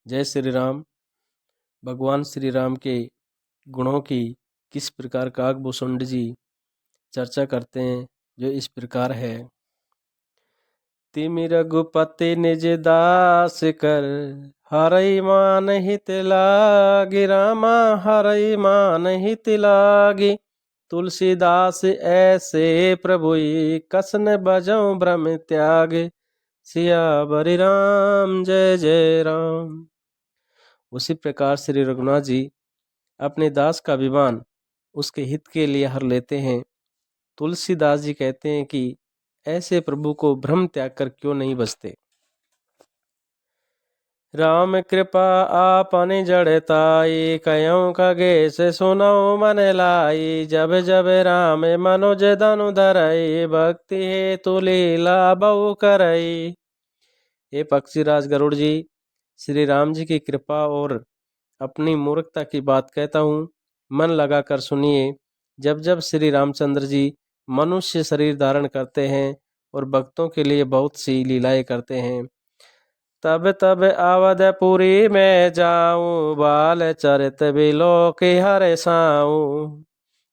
जय श्री राम। भगवान श्री राम के गुणों की किस प्रकार काकभूषुंड जी चर्चा करते हैं, जो इस प्रकार है। तिमि रघुपति निज दास कर, हरइ मान हित लागी। रामा हरइ मान हित लागी। तुलसीदास ऐसे प्रभुई, कसन बजऊं भ्रम त्यागे। सियावर राम जय जय राम। उसी प्रकार श्री रघुनाथ जी अपने दास का विमान उसके हित के लिए हर लेते हैं। तुलसीदास जी कहते हैं कि ऐसे प्रभु को भ्रम त्याग कर क्यों नहीं बसते। राम कृपा आपने जड़ताई, कयों कगे से सुनो मन लाई। जब जब राम मनोज धनु धरई, भक्ति हेतु लीला बहु करई। ये पक्षीराज गरुड़ जी श्री राम जी की कृपा और अपनी मूर्खता की बात कहता हूँ, मन लगाकर सुनिए। जब जब श्री रामचंद्र जी मनुष्य शरीर धारण करते हैं और भक्तों के लिए बहुत सी लीलाएं करते हैं, तब तब अवधपुरी में जाऊं। बाल चरित बिलोक हर साऊं।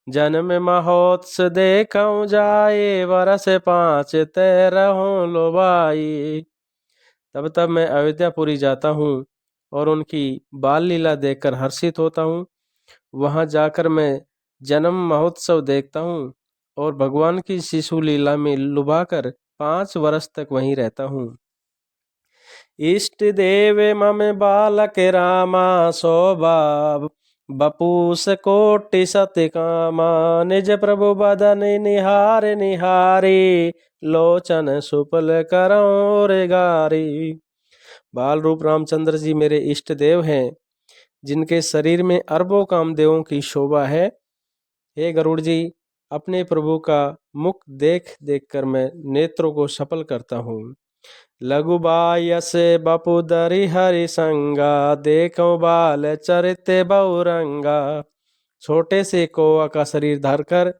जन्म महोत्सव देखऊं जाए, वर्ष 5 तेरहों लोबाई। तब तब मैं अयोध्यापुरी जाता हूँ और उनकी बाल लीला देखकर हर्षित होता हूँ। वहां जाकर मैं जन्म महोत्सव देखता हूँ और भगवान की शिशु लीला में लुभाकर 5 वर्ष तक वहीं रहता हूँ। इष्ट देव मम बालक रामा, स्वभाव बपूस कोटि सत्य कामा। निज प्रभु बदन निहार निहारी, लोचन सुपल करौं रे गारी। बाल रूप रामचंद्र जी मेरे इष्ट देव हैं, जिनके शरीर में अरबों कामदेवों की शोभा है। हे गरुड़ जी, अपने प्रभु का मुख देख देख कर मैं नेत्रों को सफल करता हूँ। लघु बायस बपुदरी हरि संगा, देखो बाल चरित बहुरंगा। छोटे से कौआ का शरीर धरकर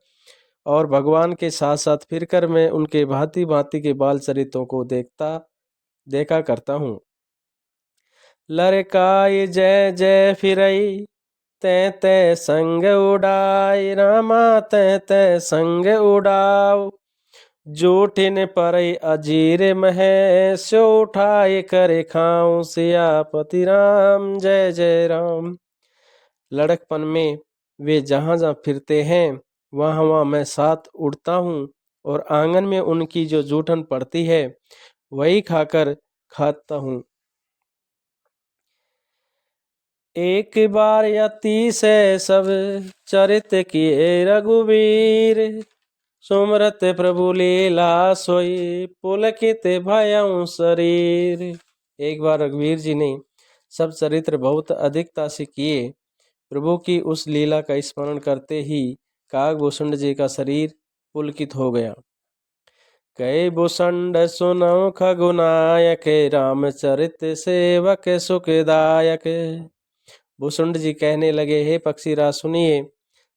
और भगवान के साथ साथ फिरकर मैं उनके भांति भांति के बाल चरित्रों को देखा करता हूँ। लड़काई जय जय फिरई, तै तै संग उड़ाई। रामा तै तै संग उड़ाओ। जूठिन परई अजीर महे, सो उठाए करे खाऊं। सियापति राम जय जय राम। लड़कपन में वे जहाँ जहाँ फिरते हैं वहाँ वहाँ मैं साथ उड़ता हूँ और आंगन में उनकी जो जूठन पड़ती है वही खाकर खाता हूँ। एक बार यति से सब चरित किए रघुवीर, सुमरत प्रभु लीला सोई। पुलकित भयं शरीर। एक बार रघुवीर जी ने सब चरित्र बहुत अधिकता से किए। प्रभु की उस लीला का स्मरण करते ही काकभूषुंड जी का शरीर पुलकित हो गया। कई भूषुंड सुनौ खगुनायक, रामचरित सेवक सुखदायक। भूषुंड जी कहने लगे, हे पक्षीराज सुनिए,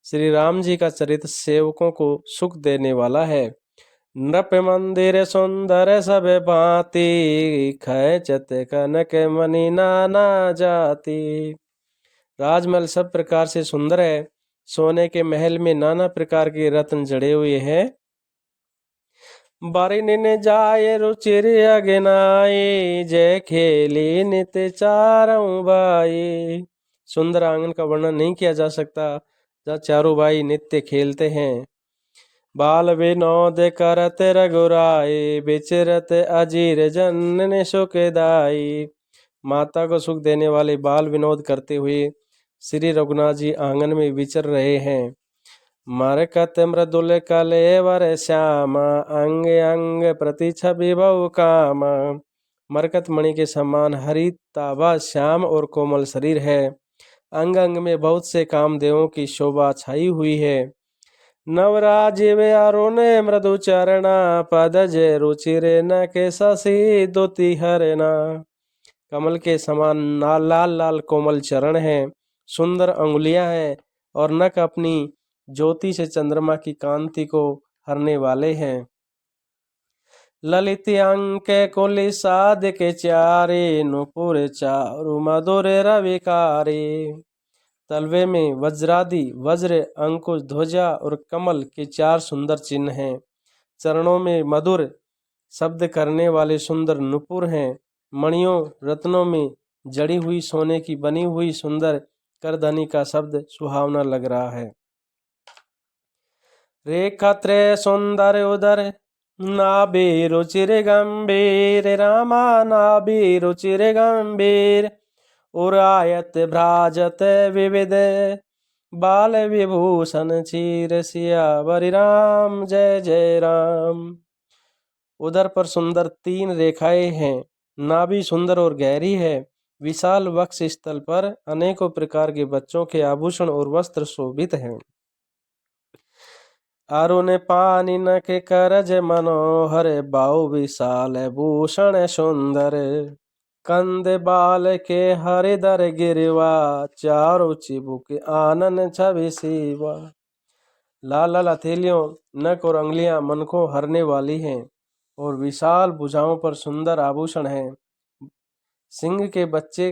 श्री राम जी का चरित्र सेवकों को सुख देने वाला है। नृप मंदिर सुंदर सब भांति, खैचत कनक मणि नाना जाति। राजमहल सब प्रकार से सुंदर है। सोने के महल में नाना प्रकार के रत्न जड़े हुए हैं। बारिन जाय रुचिर अगनाई, जय खेली नित चारों भाई। सुंदर आंगन का वर्णन नहीं किया जा सकता, जहाँ चारों भाई नित्य खेलते हैं। बाल विनोद करत रघुराई, विचरत अजीर जनन सुखदाई। माता को सुख देने वाले बाल विनोद करते हुए श्री रघुनाथ जी आंगन में विचर रहे हैं। मरकत मृदुल कलेवर श्यामा, अंग अंग प्रति छवि बहु कामा। मरकत मणि के समान हरि ताबा श्याम और कोमल शरीर है। अंग अंग में बहुत से कामदेवों की शोभा छाई हुई है। नवराजीव अरुण मृदु चरणा, पद जय रुचिर न के शशि दुति हरना। कमल के समान लाल लाल कोमल चरण हैं, सुंदर अंगुलियां हैं और नख अपनी ज्योति से चंद्रमा की कांति को हरने वाले हैं। ललित अंक कुलि साध के चारे, नुपुर चारु मधुर रविकारे। तलवे में वज्रादि वज्र, अंकुश, ध्वजा और कमल के 4 सुंदर चिन्ह हैं। चरणों में मधुर शब्द करने वाले सुंदर नुपुर हैं। मणियों रत्नों में जड़ी हुई सोने की बनी हुई सुंदर करधनी का शब्द सुहावना लग रहा है। रेखा त्रय सुंदर उदर, नाभि रुचिर गंभीर, रामा नाभि रुचिर गंभीर। उरायत भ्राजत विविध, बाल विभूषण चीर, सियावर राम जय जय राम। उदर पर सुंदर 3 रेखाएं हैं। नाभि सुंदर और गहरी है। विशाल वक्ष स्थल पर अनेकों प्रकार के बच्चों के आभूषण और वस्त्र शोभित हैं। अरुण पानी के करज मनोहर, बाहु विशाल भूषण सुंदर। कंद बाल के हरिदर गिरवा, चारों चिबुक आनन छवि शिवा। लाल लाल हथेलियों, नख और अंगुलियां मन को हरने वाली हैं और विशाल भुजाओं पर सुंदर आभूषण हैं। सिंह के बच्चे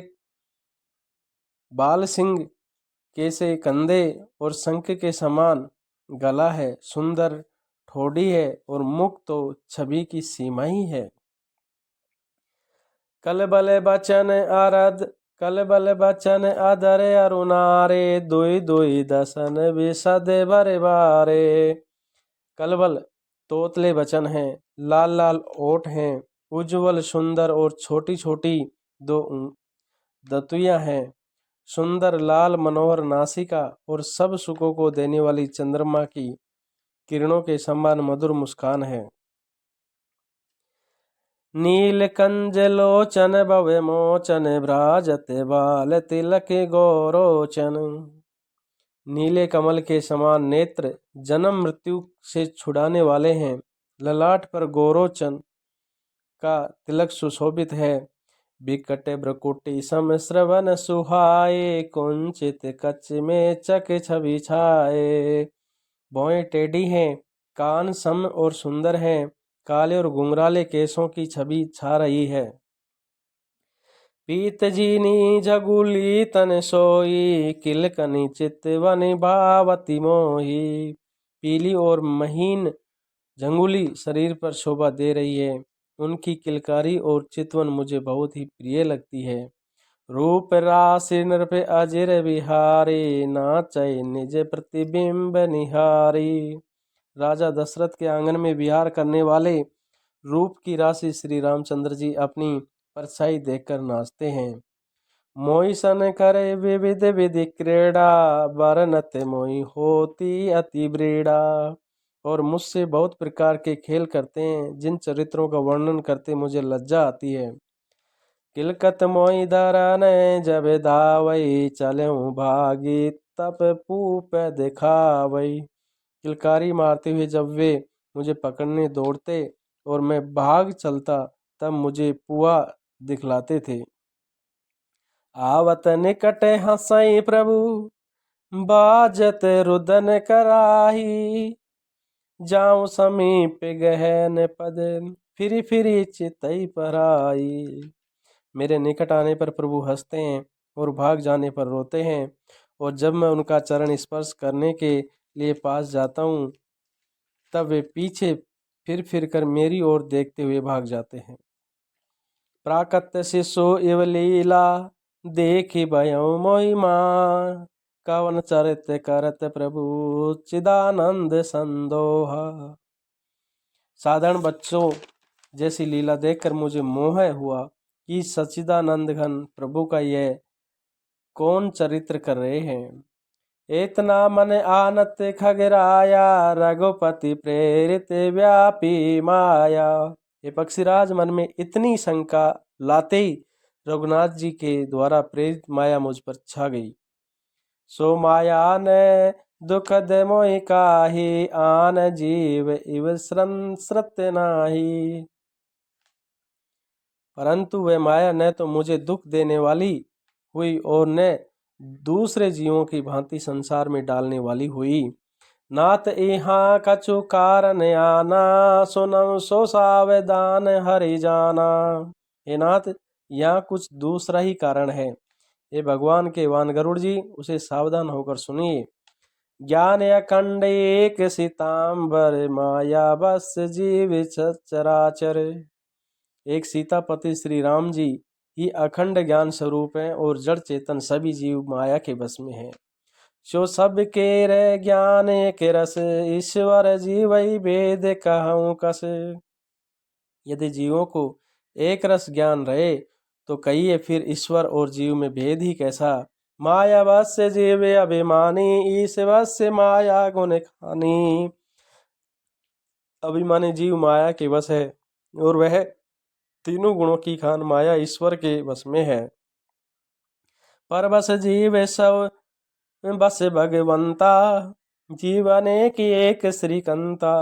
बाल, सिंह के से कंधे और शंख के समान गला है। सुंदर ठोड़ी है और मुख तो छवि की सीमा ही है। कलबल बचन अरद, कलबल बचन अदर अरुणारे, दुई दुई दसन विशद बरे बारे। कलबल तोतले वचन हैं, लाल लाल ओठ हैं, उज्जवल सुंदर और छोटी छोटी 2 दंतुइयां हैं। सुंदर लाल मनोहर नासिका और सब सुखों को देने वाली चंद्रमा की किरणों के समान मधुर मुस्कान है। नील कंज लोचन भव्य मोचन, भ्राजत बाल तिलक गौरोचन। नीले कमल के समान नेत्र जन्म मृत्यु से छुड़ाने वाले हैं। ललाट पर गौरोचन का तिलक सुशोभित है। बिकट भ्रकुटी सम श्रवण सुहाए, कुंचित कच्च में चक छवि छाए। भौएं टेढ़ी हैं, कान सम और सुंदर हैं। काले और घुंघराले केसों की छवि छा रही है। पीत जीनी जगुली तन सोई, किलकनी चितवनि भावती मोही। पीली और महीन झंगुली शरीर पर शोभा दे रही है। उनकी किलकारी और चितवन मुझे बहुत ही प्रिय लगती है। रूप राशि नृप अजिर बिहारी, नाचै निज प्रतिबिंब निहारी। राजा दशरथ के आंगन में विहार करने वाले रूप की राशि श्री रामचंद्र जी अपनी परछाई देखकर नाचते हैं। मोहि सन करे विविध विधि क्रीड़ा, बरनत मोहि होती अति ब्रीड़ा। और मुझसे बहुत प्रकार के खेल करते हैं, जिन चरित्रों का वर्णन करते मुझे लज्जा आती है। किलकत मोहि धरन जब धावई, चलऊं भागी तप पूप दिखावई। किलकारी मारते हुए जब वे मुझे पकड़ने दौड़ते और मैं भाग चलता, तब मुझे पुआ दिखलाते थे। आवत निकट हंसई प्रभु, बाजत रुदन कराही। जाऊं समीप गहन पद, फिरी फिरी चितई पराई। मेरे निकट आने पर प्रभु हंसते हैं और भाग जाने पर रोते हैं, और जब मैं उनका चरण स्पर्श करने के लिए पास जाता हूँ, तब वे पीछे फिर कर मेरी ओर देखते हुए भाग जाते हैं। प्राकत शिशु इव लीला, देखी भयउ मोहि मान। कवन चरित करत प्रभु, चिदानंद संदोहा। साधारण बच्चों जैसी लीला देखकर मुझे मोह हुआ कि सच्चिदानंद घन प्रभु का यह कौन चरित्र कर रहे हैं। इतना मन आनत खगराया, रघुपति प्रेरित व्यापी माया। ये पक्षीराज मन में इतनी शंका लाते ही रघुनाथ जी के द्वारा प्रेरित माया मुझ पर छा गई। सो माया ने दुखद मोहि काहि, आन जीव इव श्रत नाही। परंतु वह माया न तो मुझे दुख देने वाली हुई और न दूसरे जीवों की भांति संसार में डालने वाली हुई। नाथ इहाँ कछु कारण आना, सुनम सो सावधान हरि जाना। हे नाथ, यहाँ कुछ दूसरा ही कारण है। ये भगवान के वान गरुड़ जी, उसे सावधान होकर सुनिए। ज्ञान अखंड एक सीतांबर, माया बस जीव चराचर। एक सीतापति श्री राम जी ही अखंड ज्ञान स्वरूप हैं और जड़ चेतन सभी जीव माया के बस में हैं। सो सब के रे ज्ञान के रस, ईश्वर जीवई भेद कहूँ कस। यदि जीवों को एक रस ज्ञान रहे तो कहिए फिर ईश्वर और जीव में भेद ही कैसा। माया वश्य जीव अभिमानी, ईश वश्य माया गुण खानी। अभिमानी जीव माया के वश है और वह तीनों गुणों की खान माया ईश्वर के वश में है। पर बस जीव सब बस भगवंता, जीवने की एक श्रीकंता।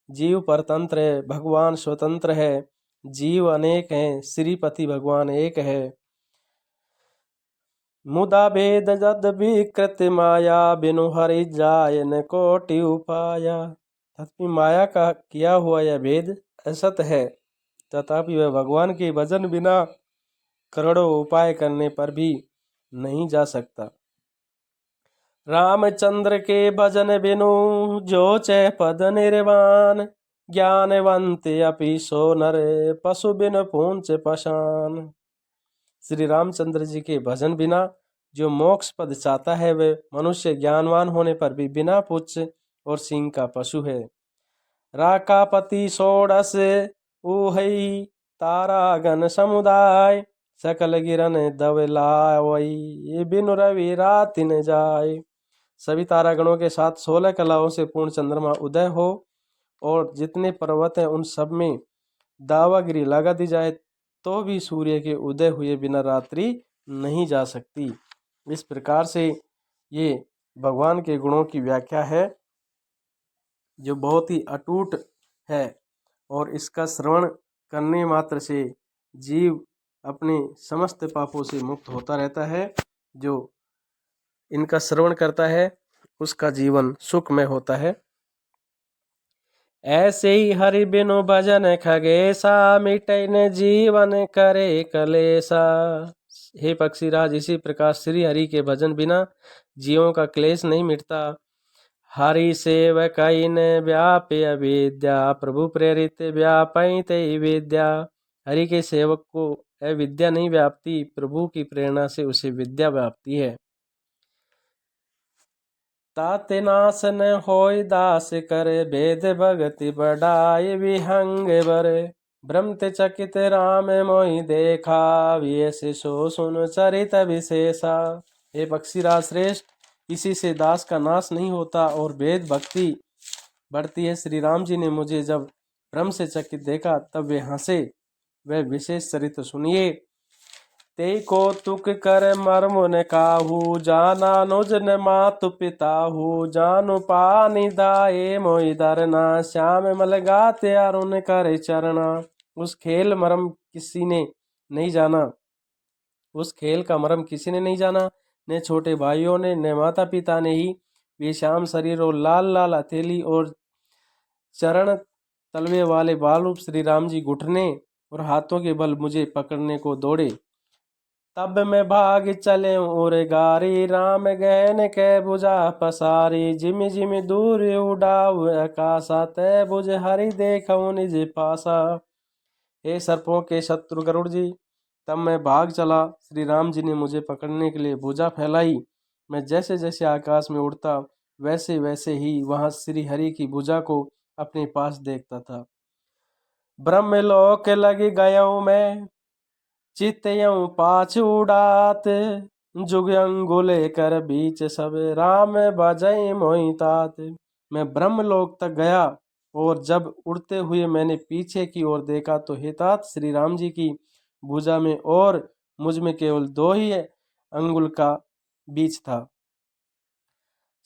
जीव परतंत्र है, भगवान स्वतंत्र है। जीव अनेक हैं, श्रीपति भगवान एक है। मुदा भेद जद विकृत माया, बिनु हरि जाय न कोटि उपाया। तथापि माया का किया हुआ यह भेद असत है, तथापि वह भगवान के भजन बिना करोड़ों उपाय करने पर भी नहीं जा सकता। रामचंद्र के भजन बिनु, जो चै पद निर्वाण। ज्ञानवंत अपि सो नर, पशु बिन पूंछ पशान। श्री रामचंद्र जी के भजन बिना जो मोक्ष पद चाहता है, वे मनुष्य ज्ञानवान होने पर भी बिना पुच्छ और सिंह का पशु है। राकापति षोडश ऊहई, तारा गण समुदाय। सकल गिरन दवलावई, बिनु रवि रात न जाय। सभी तारागणों के साथ 16 कलाओं से पूर्ण चंद्रमा उदय हो और जितने पर्वत हैं उन सब में दावागिरी लगा दी जाए तो भी सूर्य के उदय हुए बिना रात्रि नहीं जा सकती। इस प्रकार से ये भगवान के गुणों की व्याख्या है जो बहुत ही अटूट है और इसका श्रवण करने मात्र से जीव अपने समस्त पापों से मुक्त होता रहता है। जो इनका श्रवण करता है उसका जीवन सुखमय होता है। ऐसे ही हरि बिनु भजन खगेसा, मिटै न जीवन करे कलेसा। हे पक्षीराज, इसी प्रकार श्री हरि के भजन बिना जीवों का क्लेश नहीं मिटता। हरि सेवक न व्याप्य अविद्या, प्रभु प्रेरित व्यापैत विद्या। हरि के सेवक को अविद्या नहीं व्यापती, प्रभु की प्रेरणा से उसे विद्या व्यापती है। ताते नाश न होय दास करे, भेद भगति बढ़ाए विहंग बरे। भ्रमते चकित राम मोहि देखा, वियसे सो सुन चरित विशेषा। हे पक्षीराज श्रेष्ठ, इसी से दास का नाश नहीं होता और भेद भक्ति बढ़ती है। श्री राम जी ने मुझे जब भ्रम से चकित देखा तब वे हंसे। वह विशेष चरित्र सुनिए। ते कौतुक कर मर्म न काहू, जाना नुज न मातु पिताहू। जानु पानी दाए मोहि धरना, श्याम मल गाते अरुण करे चरना। उस खेल मर्म किसी ने नहीं जाना, उस खेल का मर्म किसी ने नहीं जाना, न छोटे भाइयों ने न माता पिता ने ही। वे श्याम शरीर और लाल लाल हथेली और चरण तलवे वाले बालरूप श्री राम जी घुटने और हाथों के बल मुझे पकड़ने को दौड़े। तब मैं भाग चले और गारी, राम गहन के बुझा पसारी। जिमि जिमि दूर उड़ाव आकाशा, तय बुझ हरि देखऊं निज पासा। हे सर्पों के शत्रु गरुड़ जी, तब मैं भाग चला। श्री राम जी ने मुझे पकड़ने के लिए भुजा फैलाई। मैं जैसे जैसे आकाश में उड़ता वैसे वैसे ही वहां श्री हरि की भुजा को अपने पास देखता था। ब्रह्मलोक लग गया मैं, चितयऊ पाछ उड़ात। जुग अंगुले कर बीच सब, राम बजई मोहि तात। मैं ब्रह्मलोक तक गया और जब उड़ते हुए मैंने पीछे की ओर देखा तो हे तात, श्री राम जी की भुजा में और मुझ में केवल 2 ही अंगुल का बीच था।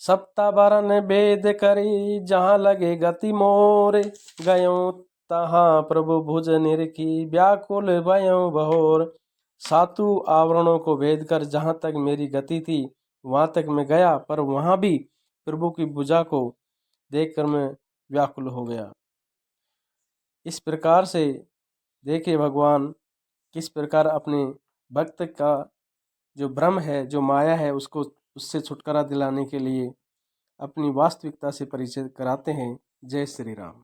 सप्ता बरन भेद करी, जहाँ लगे गति मोर। गयो तहाँ प्रभु भुज निरखी, व्याकुल भयऊ बहोर। 7 आवरणों को भेद कर जहाँ तक मेरी गति थी वहां तक मैं गया, पर वहां भी प्रभु की भुजा को देखकर मैं व्याकुल हो गया। इस प्रकार से देखिए भगवान किस प्रकार अपने भक्त का जो भ्रम है, जो माया है, उसको उससे छुटकारा दिलाने के लिए अपनी वास्तविकता से परिचय कराते हैं। जय श्री राम।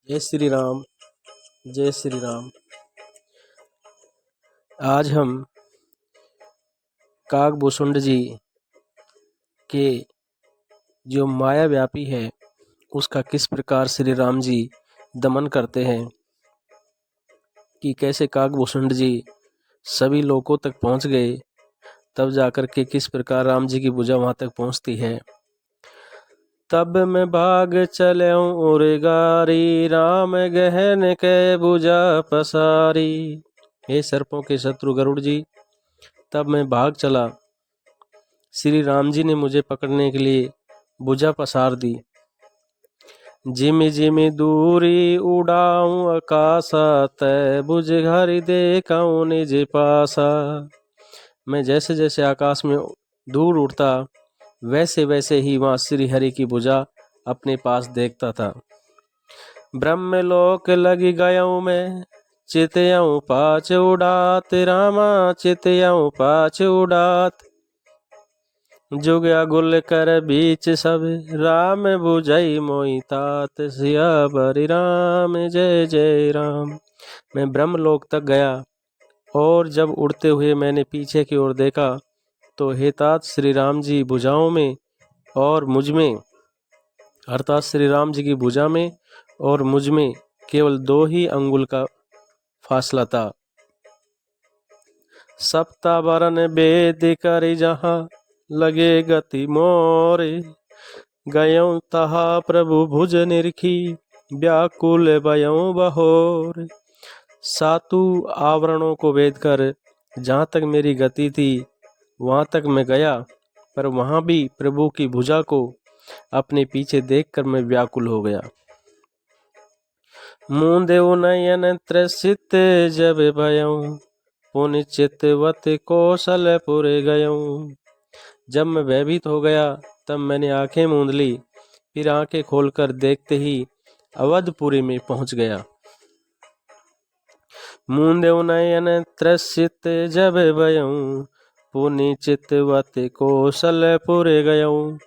जय श्री राम। जय श्री राम। आज हम काकभूषुंड जी के जो माया व्यापी है उसका किस प्रकार श्री राम जी दमन करते हैं, कि कैसे काकभूषुंड जी सभी लोकों तक पहुंच गए, तब जाकर के किस प्रकार राम जी की भुजा वहां तक पहुंचती है। तब मैं भाग चलऊं उर्गारी, राम गहन के भुजा पसारी। हे सर्पों के शत्रु गरुड़ जी, तब मैं भाग चला। श्री राम जी ने मुझे पकड़ने के लिए भुजा पसार दी। जिमि जिमि दूरी उड़ाऊं आकाशा, तय भुज हरि देखऊं निज पासा। मैं जैसे जैसे आकाश में दूर उड़ता, वैसे वैसे ही वहां श्री हरि की भुजा अपने पास देखता था। ब्रह्मलोक लगी गयूं मैं, चितयऊं पाछ उड़ात, रामा चितयऊं पाछ उड़ात। जुगया गुल कर बीच सब, राम बुझई मोहि तात। सियावर राम जय जय राम। मैं ब्रह्मलोक तक गया और जब उड़ते हुए मैंने पीछे की ओर देखा तो हे तात श्री राम जी भुजाओं में और मुझ में, अर्थात श्री राम जी की भुजा में और मुझ में केवल 2 ही अंगुल का फासला था। सप्तावरण वेद करि जहाँ, लगे गति मोरे। गयों तहा प्रभु भुज निरखी, व्याकुल भयों बहोर। 7 आवरणों को वेद कर जहाँ तक मेरी गति थी वहाँ तक मैं गया, पर वहाँ भी प्रभु की भुजा को अपने पीछे देखकर मैं व्याकुल हो गया। मूंदेउ नयन त्रसित जब भयऊं, पुनि चितवत कौशलपुर गयूं। जब मैं भयभीत हो गया तब मैंने आंखें मूंद ली, फिर आंखें खोलकर देखते ही अवधपुरी में पहुंच गया। मूंदेउ नयन त्रसित जब भयऊं, पुनि चितवत कौशलपुर गयूं।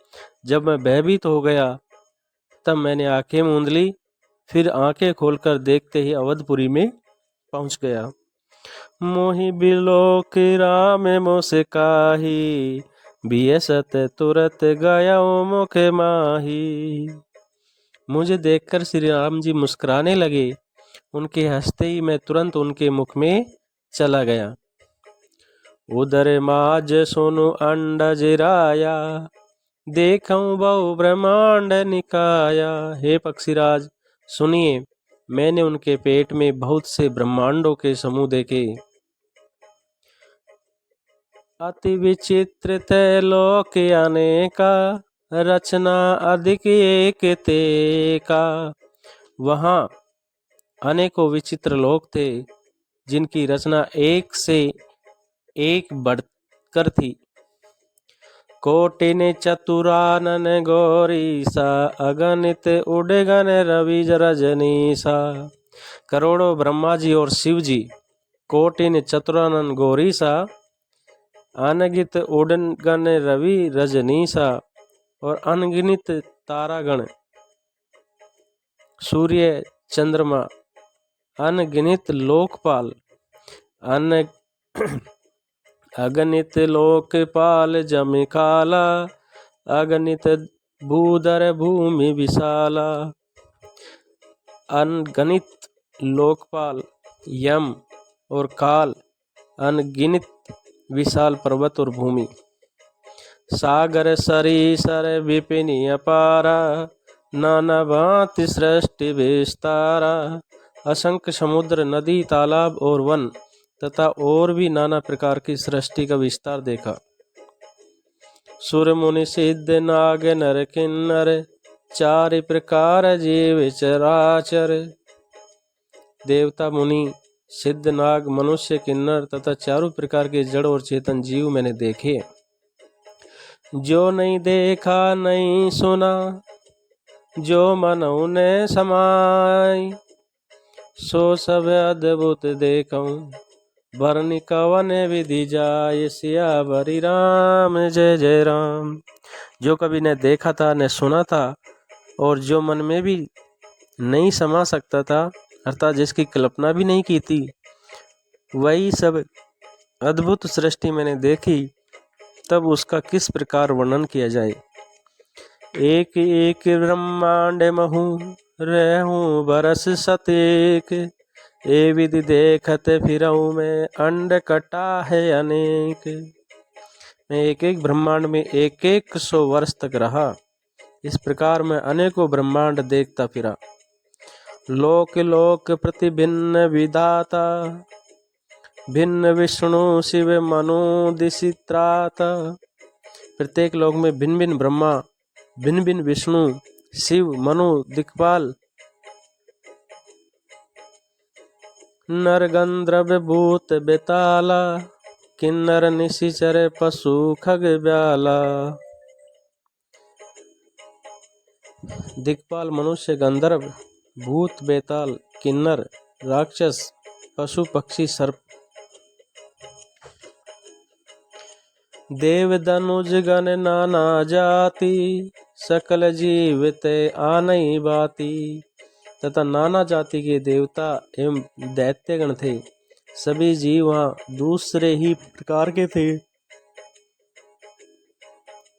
जब मैं भयभीत हो गया तब मैंने आंखें मूंद ली, फिर आंखें खोलकर देखते ही अवधपुरी में पहुंच गया। मोहि बिलोक राम मोसे काही, बियसत तुरत गयो मुख माही। मुझे देखकर श्री राम जी मुस्कुराने लगे। उनके हंसते ही मैं तुरंत उनके मुख में चला गया। उदर माज सोनु अंडज राया, देखऊं बहु ब्रह्मांड निकाया। हे पक्षीराज सुनिए, मैंने उनके पेट में बहुत से ब्रह्मांडों के समूह देखे। अति विचित्र त्रैलोक अनेका, रचना अधिक एक तेका। वहाँ अनेकों विचित्र लोक थे जिनकी रचना एक से एक बढ़कर थी। कोटिन चतुरानन गौरीसा, अगणित उडगन रवि रजनीसा। करोड़ों ब्रह्मा जी और शिव जी, कोटिन चतुरानन गौरीसा, अनगित उडगन रवि रजनीसा, और अनगिनित तारागण, सूर्य चंद्रमा, अनगिनित लोकपाल, अगणित लोकपाल जम काला, अगणित भूधर भूमि विशाला। अनगणित लोकपाल, यम और काल, अनगिनित विशाल पर्वत और भूमि। सागर सरीसर विपिन अपारा, नाना भांति सृष्टि विस्तारा। असंख्य समुद्र, नदी, तालाब और वन तथा और भी नाना प्रकार की सृष्टि का विस्तार देखा। सुर मुनि सिद्ध नाग नर किन्नर, 4 प्रकार जीव चराचर। देवता, मुनि, सिद्ध, नाग, मनुष्य, किन्नर तथा 4 प्रकार के जड़ और चेतन जीव मैंने देखे। जो नहीं देखा नहीं सुना, जो मन उन्हें समाई, सो सब अद्भुत देखूं, बरनी कवन विधि जाय, सियावरी राम जय जय राम। जो कभी न देखा था न सुना था और जो मन में भी नहीं समा सकता था, अर्थात जिसकी कल्पना भी नहीं की थी, वही सब अद्भुत सृष्टि मैंने देखी, तब उसका किस प्रकार वर्णन किया जाए। एक एक ब्रह्मांड महू रहूं बरस सतेक, ए विधि देखत फिरऊं मैं, अंड कटा है अनेक। मैं एक एक ब्रह्मांड में एक एक 100 वर्ष तक रहा, इस प्रकार मैं अनेकों ब्रह्मांड देखता फिरा। लोक लोक प्रति भिन्न विधाता, भिन्न विष्णु शिव मनु दिशि त्राता। प्रत्येक लोक में भिन्न भिन्न ब्रह्मा, भिन्न भिन्न विष्णु, शिव मनु दिक्पाल, नर गंधर्व भूत बेताला, किन्नर निशिचर पशु खग ब्याला। दिक्पाल मनुष्य, गंधर्व, भूत, बेताल, किन्नर, राक्षस, पशु पक्षी, सर्प, देव धनुज गण नाना जाति, सकल जीवित आनई बाती। तथा नाना जाति के देवता एवं दैत्यगण थे, सभी जीव वहाँ दूसरे ही प्रकार के थे।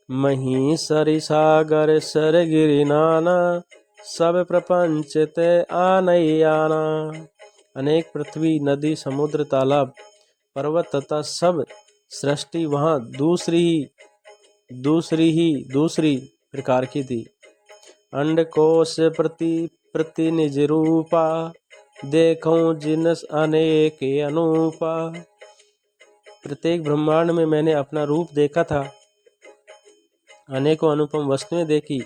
महीसरि सागर सर गिरि नाना, सब प्रपंच ते आनई आना। अनेक पृथ्वी, नदी, समुद्र, तालाब, पर्वत तथा सब सृष्टि वहाँ दूसरी प्रकार की थी। अंड कोश प्रति निज रूपा, देखूं जिनस अनेक अनूपा। प्रत्येक ब्रह्मांड में मैंने अपना रूप देखा था, अनेकों अनुपम वस्तुएं देखी।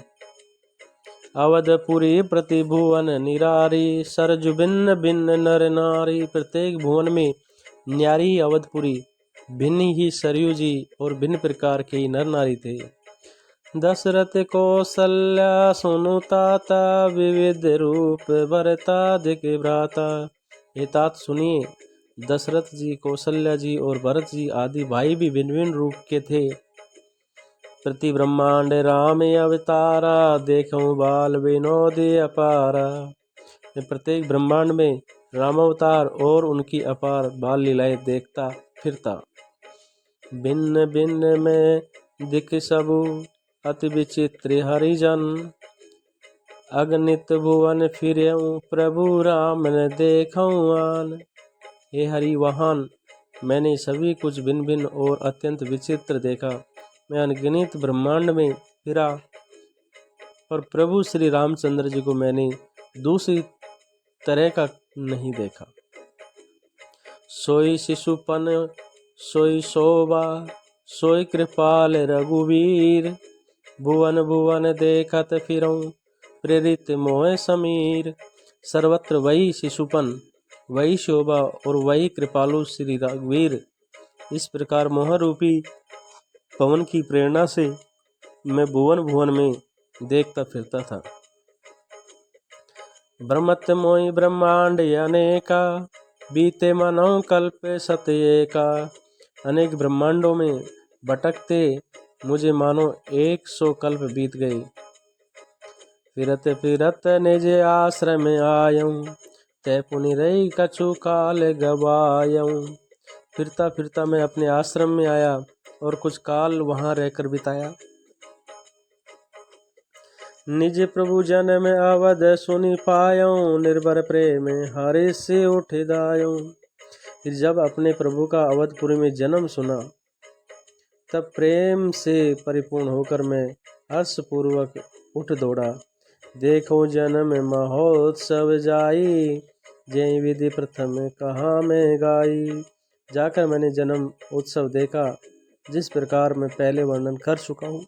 अवधपुरी प्रति भुवन निरारी, सरजु भिन्न भिन्न नर नारी। प्रत्येक भुवन में न्यारी अवधपुरी, भिन्न ही सरयू जी और भिन्न प्रकार के नर नारी थे। दशरथ कौशल्या सुनु ताता, विविध रूप भरतादिक भ्राता। ये तात सुनिए, दशरथ जी, कौशल्या जी और भरत जी आदि भाई भी भिन्न भिन्न रूप के थे। प्रति ब्रह्मांड राम अवतारा, देखूं बाल विनोद अपारा। प्रत्येक ब्रह्मांड में राम अवतार और उनकी अपार बाल लीलाएं देखता फिरता। भिन्न भिन्न में दिख सबु, अति विचित्र हरिजन, अगणित भुवन फिरऊं, प्रभु राम न देखऊं आन। हे हरि वाहन, मैंने सभी कुछ भिन्न भिन्न और अत्यंत विचित्र देखा। मैं अनगिनत ब्रह्मांड में फिरा और प्रभु श्री रामचंद्र जी को मैंने दूसरी तरह का नहीं देखा। सोई शिशुपन सोई शोभा, सोई कृपाल रघुवीर, भुवन भुवन देखत फिरऊं, प्रेरित मोह समीर। सर्वत्र वही शिशुपन, वही शोभा और वही कृपालु श्री रघुवीर। इस प्रकार मोह रूपी पवन की प्रेरणा से मैं भुवन भुवन में देखता फिरता था। ब्रह्मत मोहि ब्रह्मांड अनेका, बीते मानव कल्प सत्य का। अनेक ब्रह्मांडों में भटकते मुझे मानो 100 कल्प बीत गए। फिरत फिरत निज आश्रम आयऊं, तय पुनि रही कछु काल गवायऊं। फिरता फिरता मैं अपने आश्रम में आया और कुछ काल वहां रहकर बिताया। निज प्रभु जन में अवध सुनि पायऊं, निर्भर प्रेम हरि से उठ दायऊं। फिर जब अपने प्रभु का अवधपुरी में जन्म सुना, तब प्रेम से परिपूर्ण होकर मैं हर्षपूर्वक उठ दौड़ा। देखो जन्म महोत्सव जाई, जय विधि प्रथम कहाँ में गाई। जाकर मैंने जन्म उत्सव देखा, जिस प्रकार मैं पहले वर्णन कर चुका हूँ।